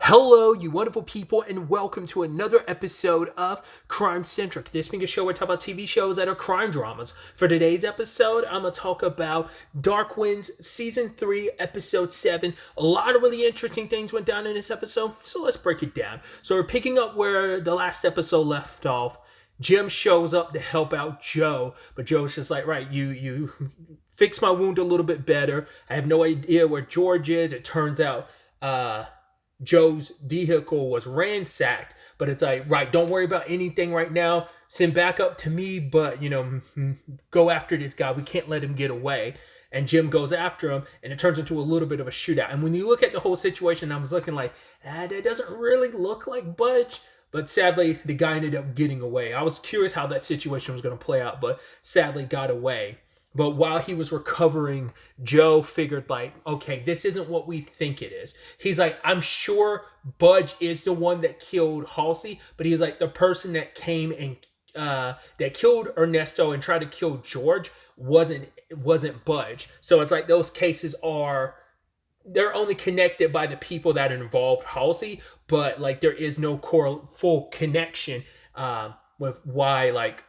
Hello, you wonderful people, and welcome to another episode of Crime Centric. This being a show where I talk about TV shows that are crime dramas. For today's episode, I'm going to talk about Dark Winds Season 3, Episode 7. A lot of really interesting things went down in this episode, so let's break it down. So we're picking up where the last episode left off. Jim shows up to help out Joe, but Joe's just like, right, you fix my wound a little bit better. I have no idea where George is. It turns out, Joe's vehicle was ransacked, but it's like, right, don't worry about anything right now. Send backup to me, but, go after this guy. We can't let him get away. And Jim goes after him, and it turns into a little bit of a shootout. And when you look at the whole situation, I was looking like, that doesn't really look like Budge. But sadly, the guy ended up getting away. I was curious how that situation was going to play out, but sadly got away. But while he was recovering, Joe figured like, okay, this isn't what we think it is. He's like, I'm sure Budge is the one that killed Halsey, but he's like, the person that came and that killed Ernesto and tried to kill George wasn't Budge. So it's like those cases they're only connected by the people that involved Halsey, but like there is no full connection with why like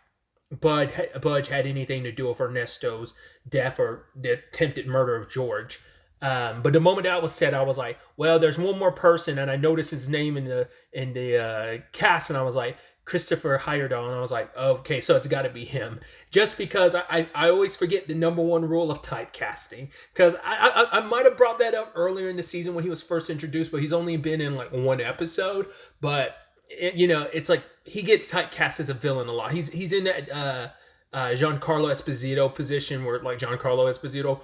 Budge had anything to do with Ernesto's death or the attempted murder of George. But the moment that was said, I was like, well, there's one more person, and I noticed his name in the cast, and I was like, Christopher Heyerdahl, and I was like, okay, so it's got to be him. Just because I always forget the number one rule of typecasting, because I might have brought that up earlier in the season when he was first introduced, but he's only been in like one episode. But it's like he gets typecast as a villain a lot. He's in that Giancarlo Esposito position where like Giancarlo Esposito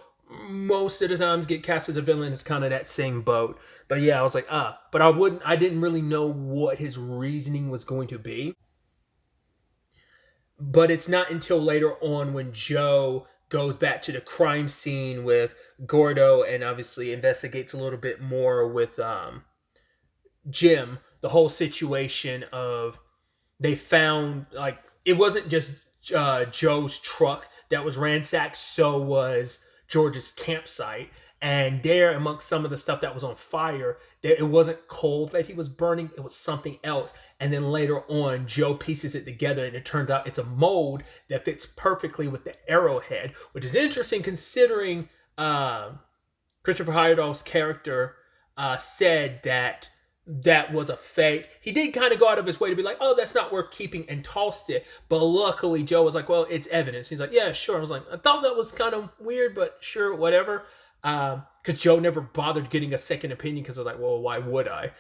most of the times get cast as a villain. It's kind of that same boat. But yeah, I was like, but I didn't really know what his reasoning was going to be. But it's not until later on when Joe goes back to the crime scene with Gordo and obviously investigates a little bit more with Jim, the whole situation of they found like it wasn't just Joe's truck that was ransacked, so was George's campsite. And there, amongst some of the stuff that was on fire, it wasn't coal that he was burning, it was something else. And then later on, Joe pieces it together, and it turns out it's a mold that fits perfectly with the arrowhead, which is interesting considering Christopher Heyerdahl's character said that was a fake. He did kind of go out of his way to be like, oh, that's not worth keeping, and tossed it. But luckily, Joe was like, well, it's evidence. He's like, yeah, sure. I was like, I thought that was kind of weird, but sure, whatever. Because Joe never bothered getting a second opinion because I was like, well, why would I?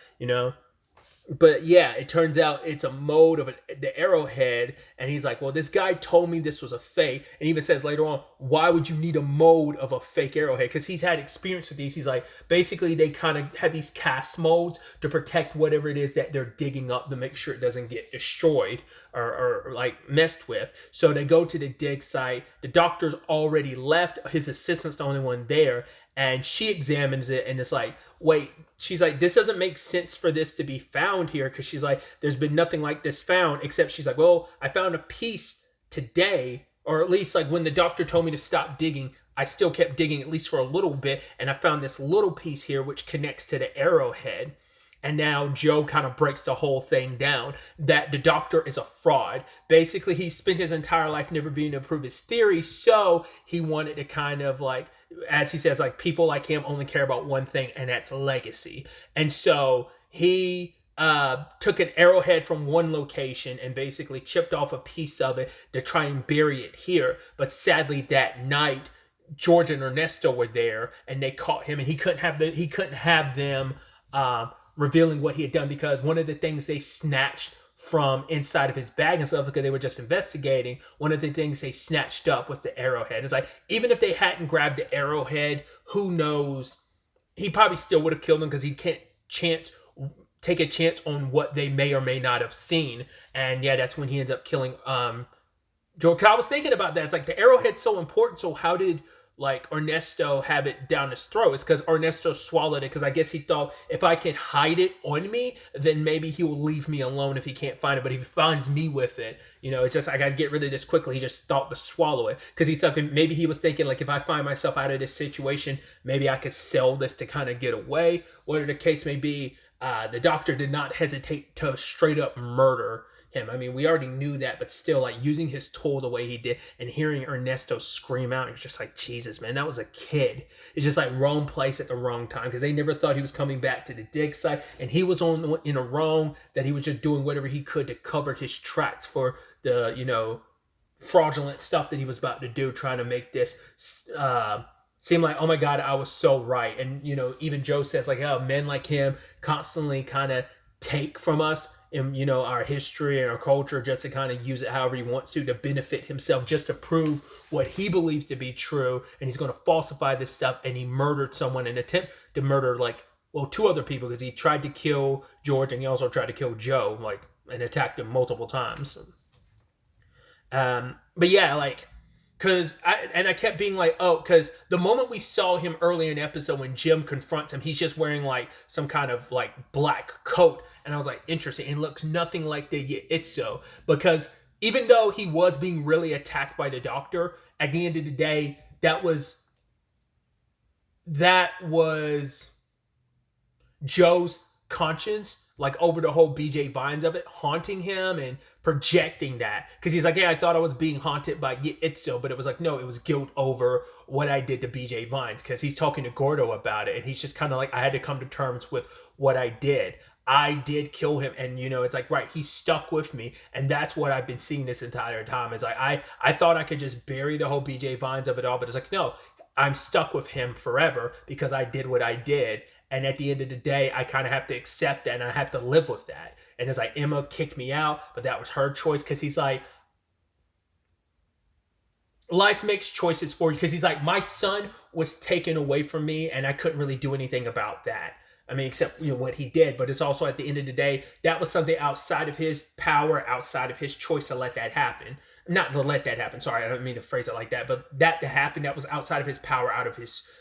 But yeah, it turns out it's a mode of the arrowhead. And he's like, well, this guy told me this was a fake. And even says later on, why would you need a mode of a fake arrowhead? Because he's had experience with these. He's like, basically, they kind of have these cast molds to protect whatever it is that they're digging up to make sure it doesn't get destroyed or like messed with. So they go to the dig site. The doctor's already left. His assistant's the only one there. And she examines it and it's like, wait, she's like, this doesn't make sense for this to be found here. Because she's like, there's been nothing like this found, except she's like, well, I found a piece today, or at least like when the doctor told me to stop digging, I still kept digging at least for a little bit. And I found this little piece here, which connects to the arrowhead. And now Joe kind of breaks the whole thing down that the doctor is a fraud. Basically, he spent his entire life never being able to prove his theory. So he wanted to kind of like, as he says, like people like him only care about one thing, and that's legacy. And so he took an arrowhead from one location and basically chipped off a piece of it to try and bury it here. But sadly, that night, George and Ernesto were there and they caught him, and he couldn't have them revealing what he had done, because one of the things they snatched from inside of his bag and stuff, because they were just investigating, one of the things they snatched up was the arrowhead. It's like, even if they hadn't grabbed the arrowhead, who knows, he probably still would have killed them, because he can't take a chance on what they may or may not have seen. And yeah, that's when he ends up killing Joe. I was thinking about that. It's like the arrowhead's so important, so how did like Ernesto have it down his throat? It's because Ernesto swallowed it, because I guess he thought, if I can hide it on me, then maybe he will leave me alone if he can't find it. But if he finds me with it, it's just, I gotta get rid of this quickly. He just thought to swallow it, because maybe he was thinking like, if I find myself out of this situation, maybe I could sell this to kind of get away. Whatever the case may be, the doctor did not hesitate to straight up murder him. I mean, we already knew that, but still, like, using his tool the way he did and hearing Ernesto scream out, it's just like, Jesus, man, that was a kid. It's just like wrong place at the wrong time, because they never thought he was coming back to the dig site, and he was in a wrong that he was just doing whatever he could to cover his tracks for the, fraudulent stuff that he was about to do, trying to make this seem like, oh my God, I was so right. And, even Joe says, like, oh, men like him constantly kind of take from us in, our history and our culture, just to kind of use it however he wants to benefit himself, just to prove what he believes to be true. And he's going to falsify this stuff. And he murdered someone in an attempt to murder, two other people, because he tried to kill George and he also tried to kill Joe, and attacked him multiple times. But yeah, because I kept being like, oh, because the moment we saw him earlier in the episode when Jim confronts him, he's just wearing some kind of black coat, and I was like, interesting. It looks nothing like the Your'ísígo, because even though he was being really attacked by the doctor, at the end of the day, that was Joe's conscience, over the whole BJ Vines of it, haunting him and projecting that. Because he's like, yeah, I thought I was being haunted by Your'ísígo, but it was like, no, it was guilt over what I did to BJ Vines. Because he's talking to Gordo about it, and he's just kind of like, I had to come to terms with what I did. I did kill him, and it's like, right, he stuck with me, and that's what I've been seeing this entire time. Is like, I thought I could just bury the whole BJ Vines of it all, but it's like, no, I'm stuck with him forever because I did what I did. And at the end of the day, I kind of have to accept that, and I have to live with that. And it's like, Emma kicked me out, but that was her choice, because he's like, life makes choices for you. Because he's like, my son was taken away from me, and I couldn't really do anything about that. I mean, except, what he did. But it's also, at the end of the day, that was something outside of his power, outside of his choice to let that happen. Not to let that happen. Sorry, I don't mean to phrase it like that. But that to happen, that was outside of his power,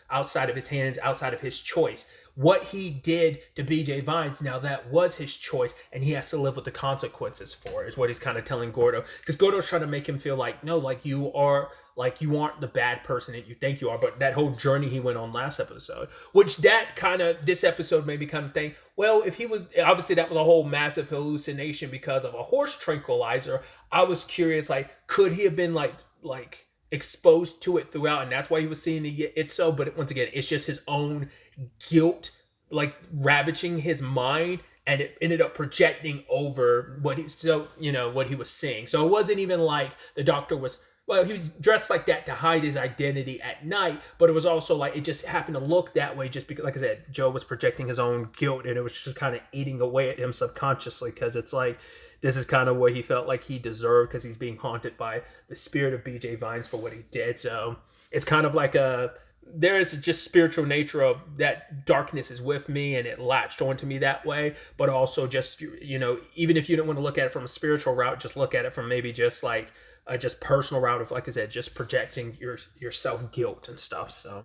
outside of his hands, outside of his choice. What he did to BJ Vines, now that was his choice, and he has to live with the consequences for it, is what he's kind of telling Gordo. Because Gordo's trying to make him feel like, no, you aren't the bad person that you think you are. But that whole journey he went on last episode, which this episode made me kind of think, well, if he was, obviously that was a whole massive hallucination because of a horse tranquilizer. I was curious, could he have been exposed to it throughout, and that's why he was seeing the Your'ísígo? But once again, it's just his own guilt ravaging his mind, and it ended up projecting over what he was seeing. So it wasn't even like the doctor was, well, he was dressed like that to hide his identity at night, but it was also it just happened to look that way just because, like I said, Joe was projecting his own guilt, and it was just kind of eating away at him subconsciously, because it's this is kind of what he felt like he deserved, because he's being haunted by the spirit of BJ Vines for what he did. So it's kind of there is just spiritual nature of that darkness is with me, and it latched onto me that way. But also just, even if you don't want to look at it from a spiritual route, just look at it from maybe just a just personal route of, like I said, just projecting your self-guilt and stuff. So,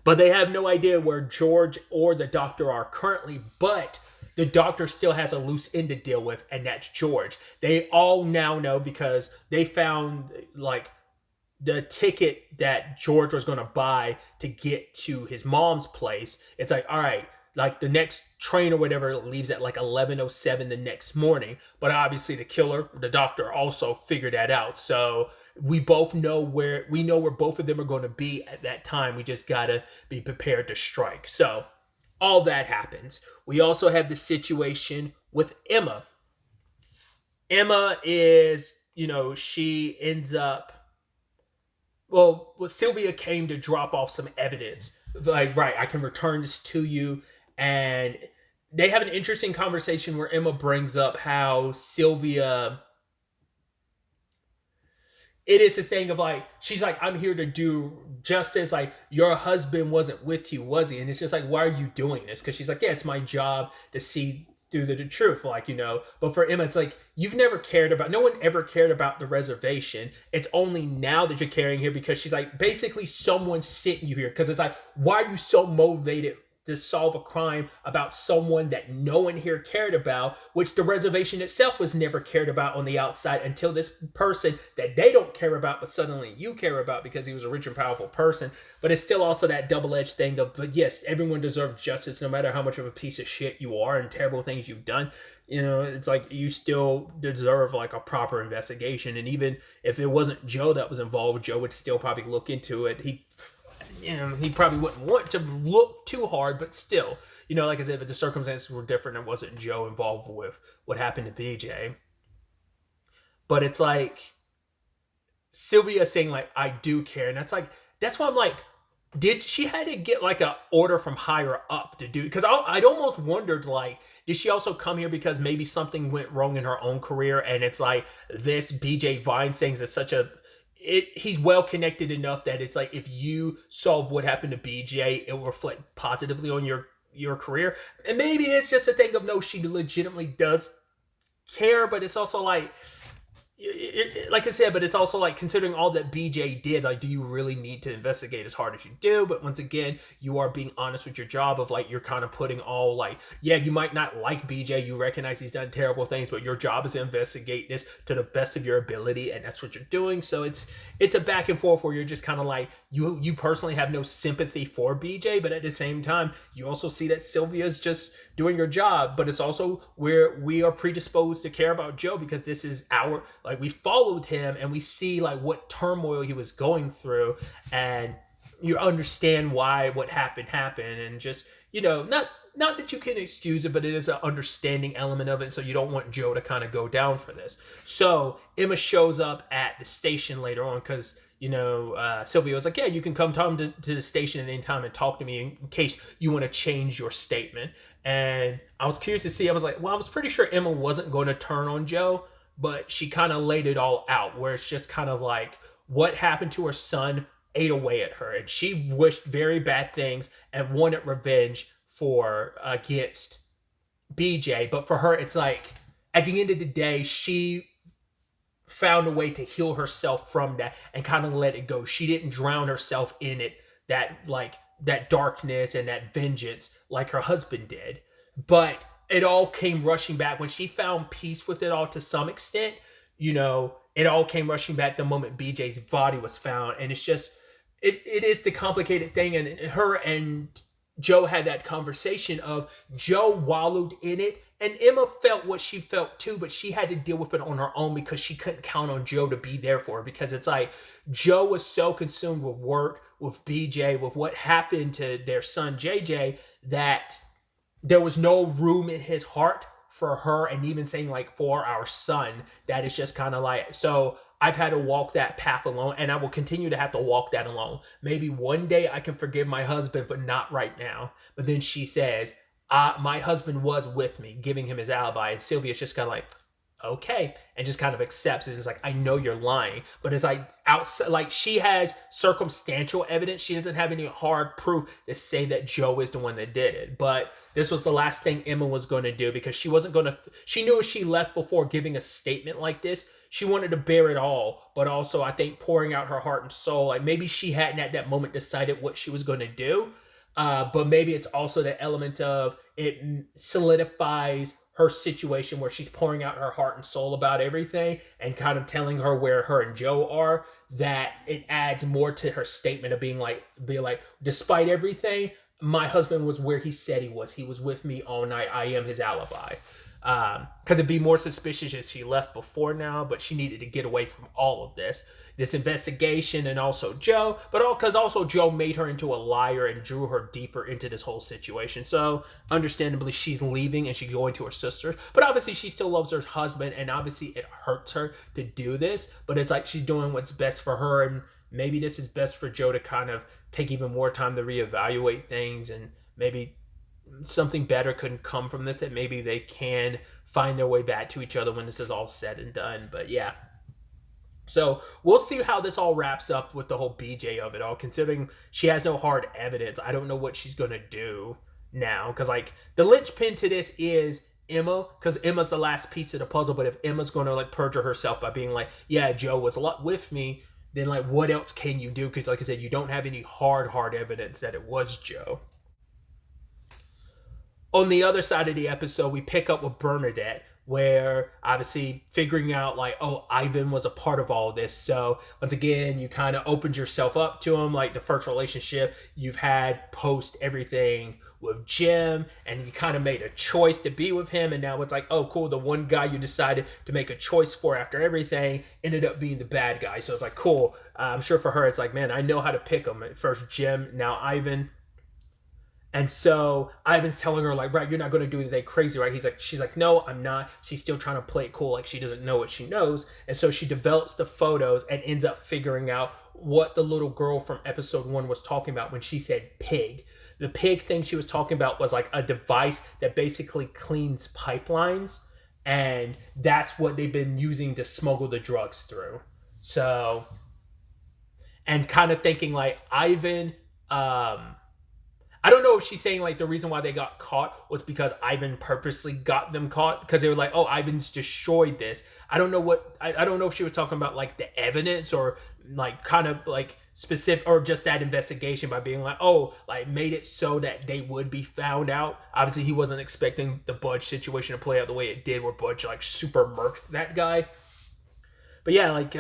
but they have no idea where George or the doctor are currently, but the doctor still has a loose end to deal with, and that's George. They all now know, because they found the ticket that George was going to buy to get to his mom's place. It's like, all right, the next train or whatever leaves at 11:07 the next morning. But obviously the killer, the doctor, also figured that out. So we both know where both of them are going to be at that time. We just got to be prepared to strike. So all that happens. We also have the situation with Emma. Emma is, she ends up, Sylvia came to drop off some evidence. Right, I can return this to you. And they have an interesting conversation where Emma brings up how Sylvia, it is a thing of she's like, I'm here to do justice. Your husband wasn't with you, was he? And it's just why are you doing this? Because she's like, yeah, it's my job to see through the truth, But for Emma, it's you've never cared about, no one ever cared about the reservation. It's only now that you're caring here, because she's basically someone sent you here. Because it's why are you so motivated to solve a crime about someone that no one here cared about, which the reservation itself was never cared about on the outside until this person that they don't care about, but suddenly you care about because he was a rich and powerful person. But it's still also that double-edged thing of, but yes, everyone deserves justice no matter how much of a piece of shit you are and terrible things you've done. You know, it's like you still deserve like a proper investigation. And even if it wasn't Joe that was involved, Joe would still probably look into it. He probably wouldn't want to look too hard, but still, like I said, but the circumstances were different. It wasn't Joe involved with what happened to BJ. But it's like Sylvia saying like, I do care. And that's why I'm like, did she had to get like an order from higher up to do? Because I'd almost wondered, like, did she also come here because maybe something went wrong in her own career? And it's like this BJ Vine things is he's well connected enough that it's like if you solve what happened to BJ, it will reflect positively on your career. And maybe it's just a thing of no, she legitimately does care, but it's also like, like I said, but it's also like considering all that BJ did, like, do you really need to investigate as hard as you do? But once again, you are being honest with your job of like, you're kind of putting all like, yeah, you might not like BJ, you recognize he's done terrible things, but your job is to investigate this to the best of your ability, and that's what you're doing. So it's a back and forth where you're just kind of like, you personally have no sympathy for BJ, but at the same time, you also see that Sylvia's just doing her job. But it's also where we are predisposed to care about Joe because this is like we followed him and we see like what turmoil he was going through, and you understand why what happened, and just, not that you can excuse it, but it is an understanding element of it. So you don't want Joe to kind of go down for this. So Emma shows up at the station later on because, Sylvia was like, yeah, you can come to the station at any time and talk to me in case you want to change your statement. And I was curious to see, I was like, well, I was pretty sure Emma wasn't going to turn on Joe, but she kind of laid it all out where it's just kind of like what happened to her son ate away at her. And she wished very bad things and wanted revenge against BJ. But for her, it's like at the end of the day, she found a way to heal herself from that and kind of let it go. She didn't drown herself in it, that darkness and that vengeance like her husband did. But it all came rushing back when she found peace with it all to some extent. It all came rushing back the moment BJ's body was found. And it's just, it is the complicated thing. And her and Joe had that conversation of Joe wallowed in it, and Emma felt what she felt too, but she had to deal with it on her own because she couldn't count on Joe to be there for her, because it's like Joe was so consumed with work, with BJ, with what happened to their son JJ, that there was no room in his heart for her, and even saying like for our son, that is just kind of like, so I've had to walk that path alone, and I will continue to have to walk that alone. Maybe one day I can forgive my husband, but not right now. But then she says, my husband was with me, giving him his alibi. And Sylvia's just kind of like, okay, and just kind of accepts it. It's like, I know you're lying. But it's like outside, like she has circumstantial evidence. She doesn't have any hard proof to say that Joe is the one that did it. But this was the last thing Emma was going to do, because she wasn't going to, she knew if she left before giving a statement like this, she wanted to bear it all, but also I think pouring out her heart and soul. Like maybe she hadn't at that moment decided what she was going to do, but maybe it's also the element of it solidifies her situation where she's pouring out her heart and soul about everything and kind of telling her where her and Joe are, that it adds more to her statement of being like, despite everything, my husband was where he said he was. He was with me all night. I am his alibi. Because it'd be more suspicious if she left before now, but she needed to get away from all of this investigation, and also Joe, but because also Joe made her into a liar and drew her deeper into this whole situation. So understandably, she's leaving and she's going to her sister's, but obviously she still loves her husband, and obviously it hurts her to do this, but it's like she's doing what's best for her, and maybe this is best for Joe to kind of take even more time to reevaluate things, and maybe something better couldn't come from this, that maybe they can find their way back to each other when this is all said and done. But yeah, so we'll see how this all wraps up with the whole BJ of it all, considering she has no hard evidence. I don't know what she's gonna do now, because like the linchpin to this is Emma, because Emma's the last piece of the puzzle. But if Emma's gonna like perjure herself by being like, yeah, Joe was a lot with me, then like what else can you do? Because like I said, you don't have any hard evidence that it was Joe. On the other side of the episode, we pick up with Bernadette, where obviously figuring out like, oh, Ivan was a part of all this. So once again, you kind of opened yourself up to him, like the first relationship you've had post everything with Jim, and you kind of made a choice to be with him, and now it's like, oh cool, the one guy you decided to make a choice for after everything ended up being the bad guy. So it's like, cool. I'm sure for her it's like, man, I know how to pick him. First Jim, now Ivan. And so Ivan's telling her like, right, you're not going to do anything crazy, right? She's like, no, I'm not. She's still trying to play it cool, like she doesn't know what she knows. And so she develops the photos and ends up figuring out what the little girl from episode 1 was talking about when she said pig. The pig thing she was talking about was like a device that basically cleans pipelines, and that's what they've been using to smuggle the drugs through. So, and kind of thinking like Ivan, I don't know if she's saying like the reason why they got caught was because Ivan purposely got them caught, because they were like, oh, Ivan's destroyed this. I don't know if she was talking about like the evidence, or like kind of like specific, or just that investigation by being like, oh, like made it so that they would be found out. Obviously he wasn't expecting the Budge situation to play out the way it did, where Budge like super murked that guy. But yeah, like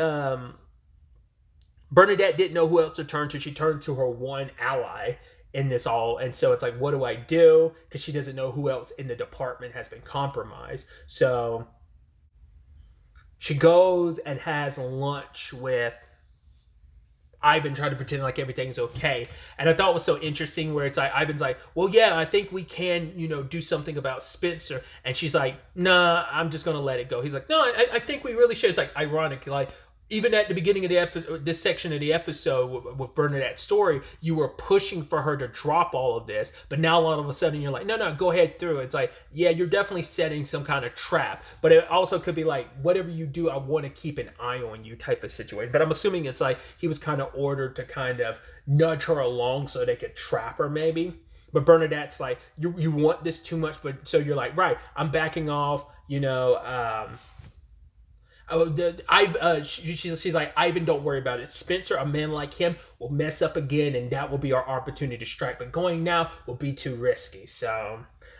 Bernadette didn't know who else to turn to. She turned to her one ally in this all, and so it's like, what do I do? Because she doesn't know who else in the department has been compromised. So she goes and has lunch with Ivan, trying to pretend like everything's okay. And I thought it was so interesting where it's like Ivan's like, well, yeah, I think we can, do something about Spencer. And she's like, nah, I'm just gonna let it go. He's like, no, I think we really should. It's like ironic, like even at the beginning of the episode, this section of the episode with Bernadette's story, you were pushing for her to drop all of this, but now all of a sudden you're like, no, go ahead through. It's like, yeah, you're definitely setting some kind of trap, but it also could be like, whatever you do, I want to keep an eye on you type of situation. But I'm assuming it's like he was kind of ordered to kind of nudge her along so they could trap her maybe. But Bernadette's like, you want this too much, but so you're like, right, I'm backing off, she's like, Ivan, don't worry about it. Spencer, a man like him, will mess up again, and that will be our opportunity to strike. But going now will be too risky. So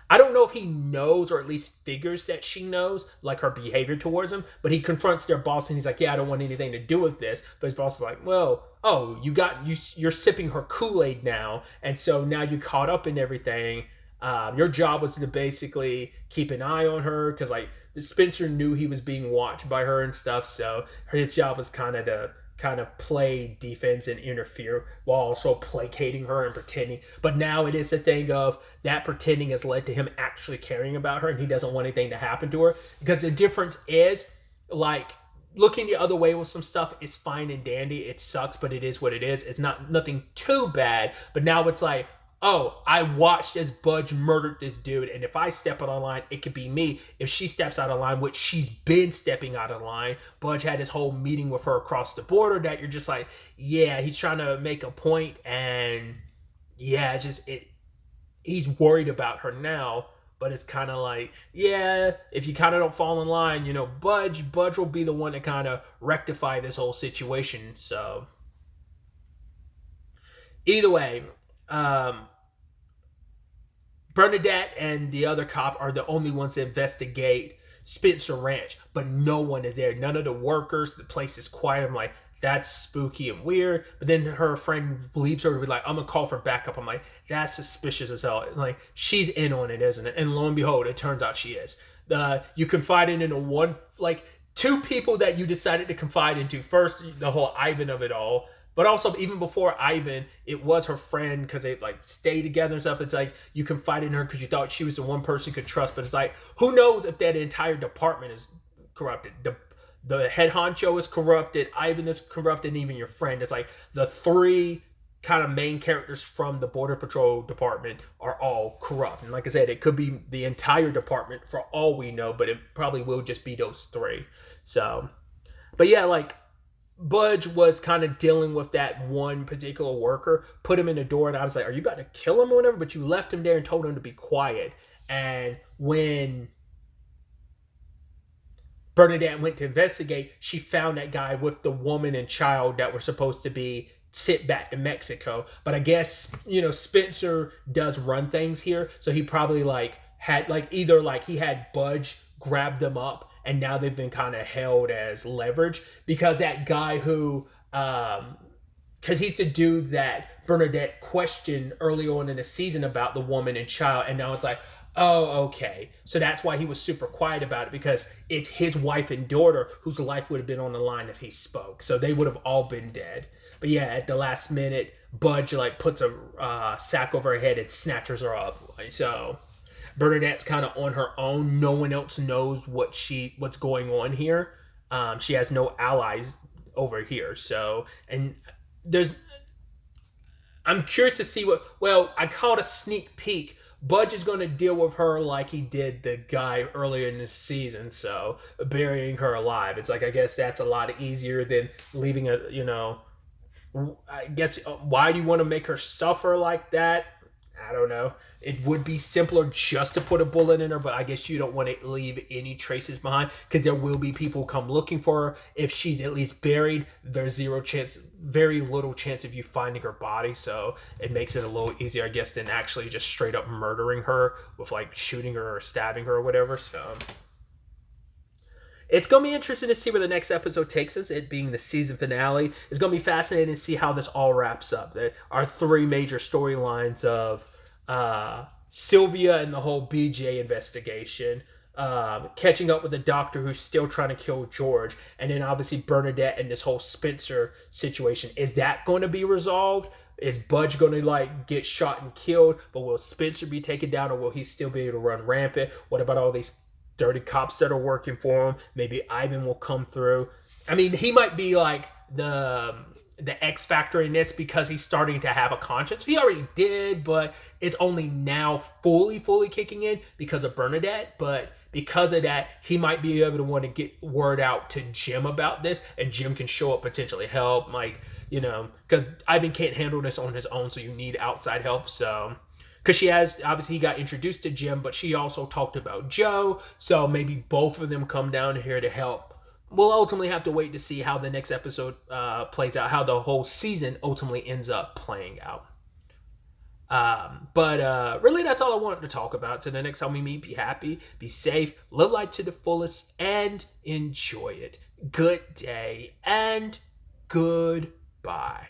I don't know if he knows, or at least figures that she knows, like her behavior towards him. But he confronts their boss, and he's like, yeah, I don't want anything to do with this. But his boss is like, well, oh, you're sipping her Kool-Aid now, and so now you caught up in everything. Your job was to basically keep an eye on her, because like Spencer knew he was being watched by her and stuff, so his job was kind of to play defense and interfere while also placating her and pretending. But now it is the thing of that pretending has led to him actually caring about her, and he doesn't want anything to happen to her. Because the difference is, like, looking the other way with some stuff is fine and dandy. It sucks, but it is what it is. It's nothing too bad. But now it's like, oh, I watched as Budge murdered this dude, and if I step out of line, it could be me. If she steps out of line, which she's been stepping out of line, Budge had this whole meeting with her across the border that you're just like, yeah, he's trying to make a point, and yeah, he's worried about her now. But it's kind of like, yeah, if you kind of don't fall in line, Budge will be the one to kind of rectify this whole situation. So either way, Bernadette and the other cop are the only ones to investigate Spencer Ranch, but no one is there. None of the workers. The place is quiet. I'm like, that's spooky and weird. But then her friend believes her to be like, I'm gonna call for backup. I'm like, that's suspicious as hell. Like, she's in on it, isn't it? And lo and behold, it turns out she is. You confided in two people that you decided to confide into. First, the whole Ivan of it all. But also, even before Ivan, it was her friend, because they like stay together and stuff. It's like you confided in her because you thought she was the one person you could trust. But it's like, who knows if that entire department is corrupted? The head honcho is corrupted, Ivan is corrupted, and even your friend. It's like the three kind of main characters from the Border Patrol department are all corrupt. And like I said, it could be the entire department for all we know, but it probably will just be those three. So, but yeah, like, Budge was kind of dealing with that one particular worker, put him in the door, and I was like, are you about to kill him or whatever? But you left him there and told him to be quiet. And when Bernadette went to investigate, she found that guy with the woman and child that were supposed to be sent back to Mexico. But I guess, Spencer does run things here, so he probably like had like either like he had Budge grab them up, and now they've been kind of held as leverage because that guy who because he's the dude that Bernadette questioned early on in the season about the woman and child, and now it's like, oh, okay. So that's why he was super quiet about it, because it's his wife and daughter whose life would have been on the line if he spoke. So they would have all been dead. But yeah, at the last minute, Budge like puts a sack over her head and snatches her up. So Bernadette's kind of on her own. No one else knows what's going on here. She has no allies over here. So, and I'm curious to see I called a sneak peek. Budge is going to deal with her like he did the guy earlier in this season, so burying her alive. It's like, I guess that's a lot easier than leaving I guess, why do you want to make her suffer like that? I don't know. It would be simpler just to put a bullet in her, but I guess you don't want to leave any traces behind, because there will be people come looking for her. If she's at least buried, there's very little chance of you finding her body, so it makes it a little easier, I guess, than actually just straight up murdering her with like shooting her or stabbing her or whatever. So it's going to be interesting to see where the next episode takes us, it being the season finale. It's going to be fascinating to see how this all wraps up. Our three major storylines of Sylvia and the whole BJ investigation, catching up with the doctor who's still trying to kill George, and then obviously Bernadette and this whole Spencer situation. Is that going to be resolved? Is Budge going to like get shot and killed, but will Spencer be taken down, or will he still be able to run rampant? What about all these dirty cops that are working for him? Maybe Ivan will come through. I mean, he might be like the X factor in this because he's starting to have a conscience. He already did, but it's only now fully kicking in because of Bernadette. But because of that, he might be able to want to get word out to Jim about this, and Jim can show up, potentially help, like, because Ivan can't handle this on his own, so you need outside help. So because she has, obviously he got introduced to Jim, but she also talked about Joe, so maybe both of them come down here to help. We'll ultimately have to wait to see how the next episode plays out, how the whole season ultimately ends up playing out. But really, that's all I wanted to talk about. So the next time we meet, be happy, be safe, live life to the fullest, and enjoy it. Good day and goodbye.